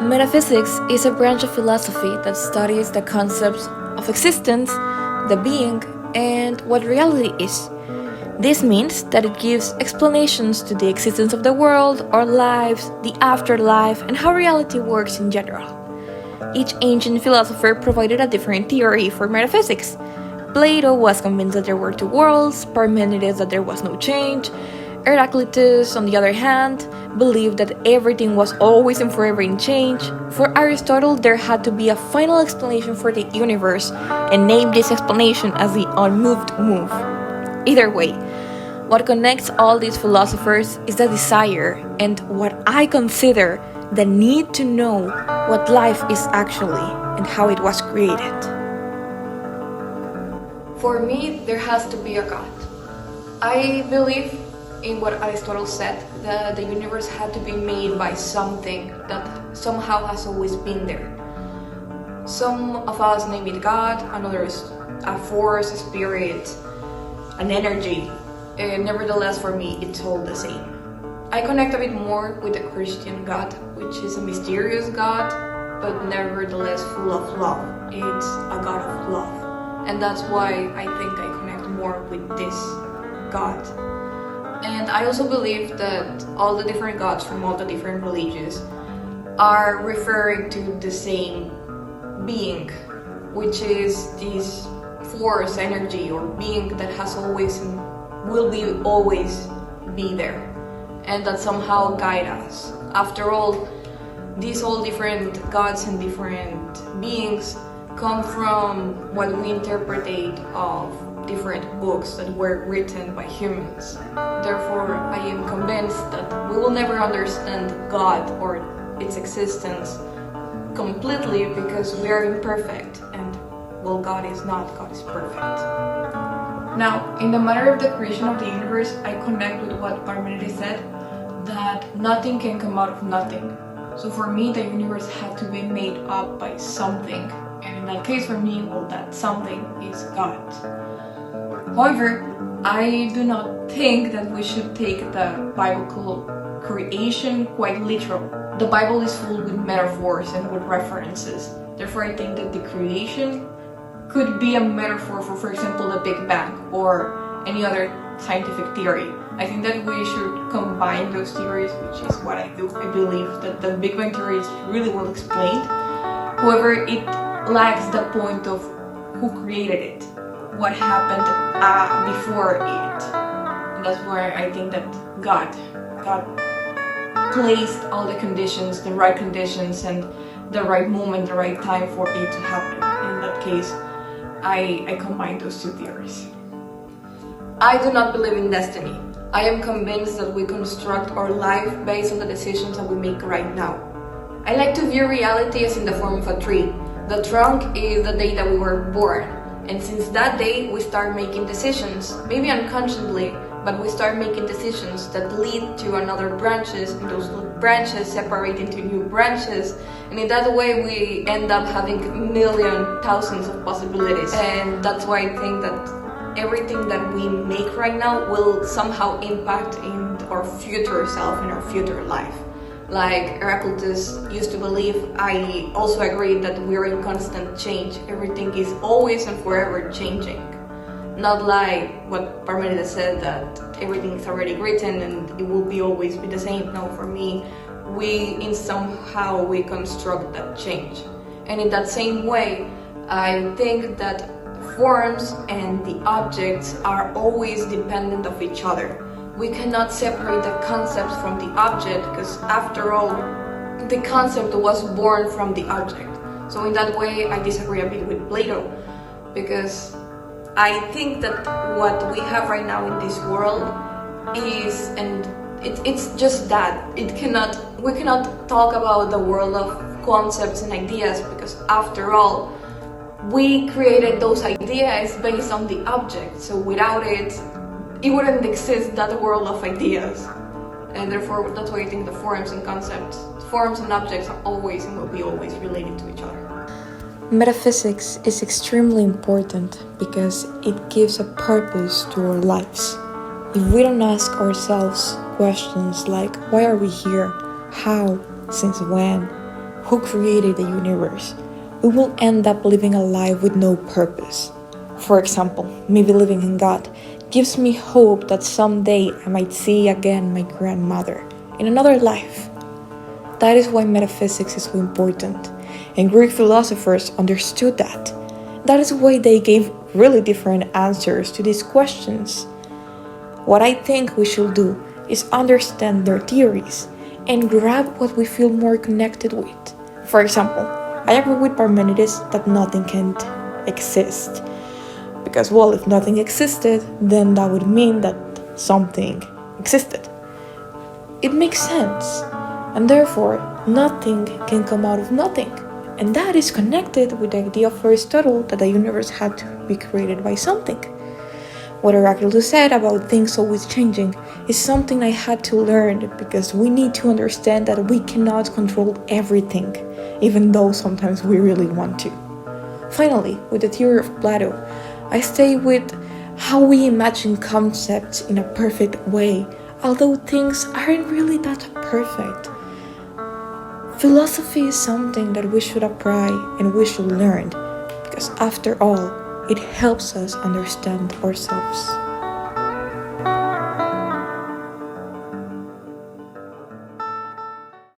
Metaphysics is a branch of philosophy that studies the concepts of existence, the being, and what reality is. This means that it gives explanations to the existence of the world, our lives, the afterlife, and how reality works in general. Each ancient philosopher provided a different theory for metaphysics. Plato was convinced that there were two worlds, Parmenides that there was no change, Heraclitus, on the other hand, believed that everything was always and forever in change. For Aristotle, there had to be a final explanation for the universe, and named this explanation as the unmoved move. Either way, what connects all these philosophers is the desire and what I consider the need to know what life is actually and how it was created. For me, there has to be a God. I believe in what Aristotle said, that the universe had to be made by something that somehow has always been there. Some of us name it God, others a force, a spirit, an energy. Nevertheless, for me, it's all the same. I connect a bit more with the Christian God, which is a mysterious God, but nevertheless full of love. It's a God of love. And that's why I think I connect more with this God. And I also believe that all the different gods from all the different religions are referring to the same being, which is this force, energy, or being that has always and will be always be there, and that somehow guide us. After all, these all different gods and different beings come from what we interpret of different books that were written by humans. Therefore, I am convinced that we will never understand God or its existence completely because we are imperfect, and well, God is not, God is perfect. Now, in the matter of the creation of the universe, I connect with what Parmenides said, that nothing can come out of nothing. So for me, the universe had to be made up by something, and in that case for me, well, that something is God. However, I do not think that we should take the biblical creation quite literal. The Bible is full with metaphors and with references. Therefore, I think that the creation could be a metaphor for example, the Big Bang or any other scientific theory. I think that we should combine those theories, which is what I do. I believe that the Big Bang theory is really well explained. However, it lacks the point of who created it, what happened before it. And that's where I think that God placed all the conditions, the right conditions, and the right moment, the right time for it to happen. In that case, I combine those two theories. I do not believe in destiny. I am convinced that we construct our life based on the decisions that we make right now. I like to view reality as in the form of a tree. The trunk is the day that we were born, and since that day we start making decisions, maybe unconsciously, but we start making decisions that lead to another branches, and those branches separate into new branches, and in that way we end up having thousands of possibilities. And that's why I think that everything that we make right now will somehow impact in our future self, in our future life. Like Heraclitus used to believe, I also agree that we're in constant change. Everything is always and forever changing. Not like what Parmenides said, that everything is already written and it will be always be the same. No, for me, we construct that change. And in that same way, I think that forms and the objects are always dependent of each other. We cannot separate the concepts from the object because after all, the concept was born from the object. So in that way, I disagree a bit with Plato, because I think that what we have right now in this world is, and it's just that, we cannot talk about the world of concepts and ideas, because after all, we created those ideas based on the object. So without it wouldn't exist, that world of ideas. And therefore, that's why I think the forms and concepts, forms and objects are always and will be always related to each other. Metaphysics is extremely important because it gives a purpose to our lives. If we don't ask ourselves questions like why are we here, how, since when, who created the universe, we will end up living a life with no purpose. For example, me believing in God gives me hope that someday I might see again my grandmother in another life. That is why metaphysics is so important, and Greek philosophers understood that. That is why they gave really different answers to these questions. What I think we should do is understand their theories and grab what we feel more connected with. For example, I agree with Parmenides that nothing can exist. Because, well, if nothing existed, then that would mean that something existed. It makes sense, and therefore, nothing can come out of nothing. And that is connected with the idea of Aristotle that the universe had to be created by something. What Heraclitus said about things always changing is something I had to learn because we need to understand that we cannot control everything, even though sometimes we really want to. Finally, with the theory of Plato, I stay with how we imagine concepts in a perfect way, although things aren't really that perfect. Philosophy is something that we should apply and we should learn, because after all, it helps us understand ourselves.